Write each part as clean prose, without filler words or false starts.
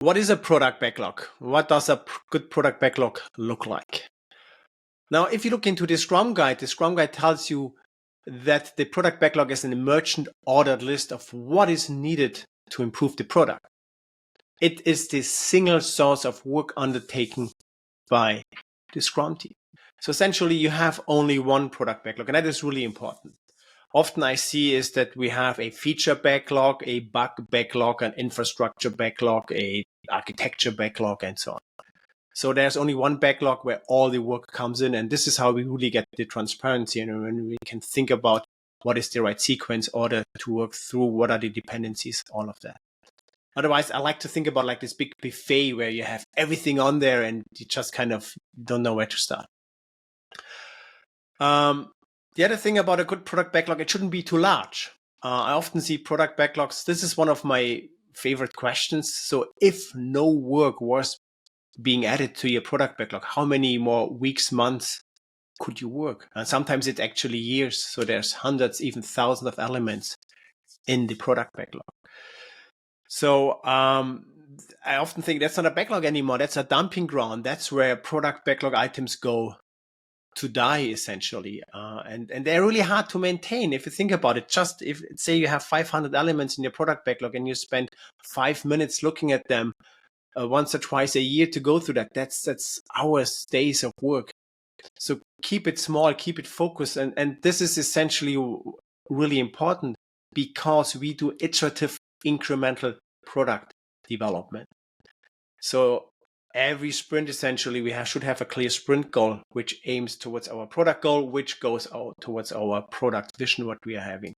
What is a product backlog? What does a good product backlog look like? Now, if you look into the Scrum Guide tells you that the product backlog is an merchant ordered list of what is needed to improve the product. It is the single source of work undertaken by the Scrum team. So essentially, you have only one product backlog, and that is really important. Often I see is that we have a feature backlog, a bug backlog, an infrastructure backlog, a architecture backlog, and so on. So there's only one backlog where all the work comes in, and this is how we really get the transparency, and when we can think about what is the right sequence order to work through, what are the dependencies, all of that. Otherwise, I like to think about like this big buffet where you have everything on there and you just kind of don't know where to start. The other thing about a good product backlog, it shouldn't be too large. I often see product backlogs. This is one of my favorite questions. So if no work was being added to your product backlog, how many more weeks, months could you work? And sometimes it's actually years. So there's hundreds, even thousands of elements in the product backlog. So I often think that's not a backlog anymore. That's a dumping ground. That's where product backlog items go to die, essentially. And they're really hard to maintain. If you think about it, just if say you have 500 elements in your product backlog and you spend 5 minutes looking at them once or twice a year to go through that, that's hours, days of work. So keep it small, keep it focused. And this is essentially really important because we do iterative incremental product development. So every sprint, essentially, we should have a clear sprint goal, which aims towards our product goal, which goes out towards our product vision, what we are having.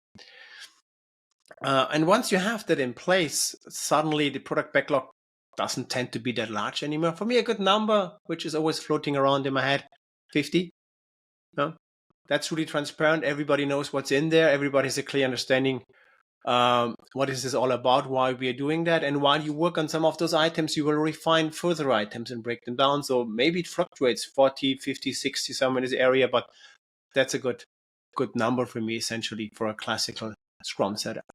And once you have that in place, suddenly the product backlog doesn't tend to be that large anymore. For me, a good number, which is always floating around in my head, 50. No? That's really transparent. Everybody knows what's in there. Everybody has a clear understanding what is this all about, why we are doing that. And while you work on some of those items, you will refine further items and break them down. So maybe it fluctuates 40, 50, 60, somewhere in this area, but that's a good number for me, essentially, for a classical Scrum setup.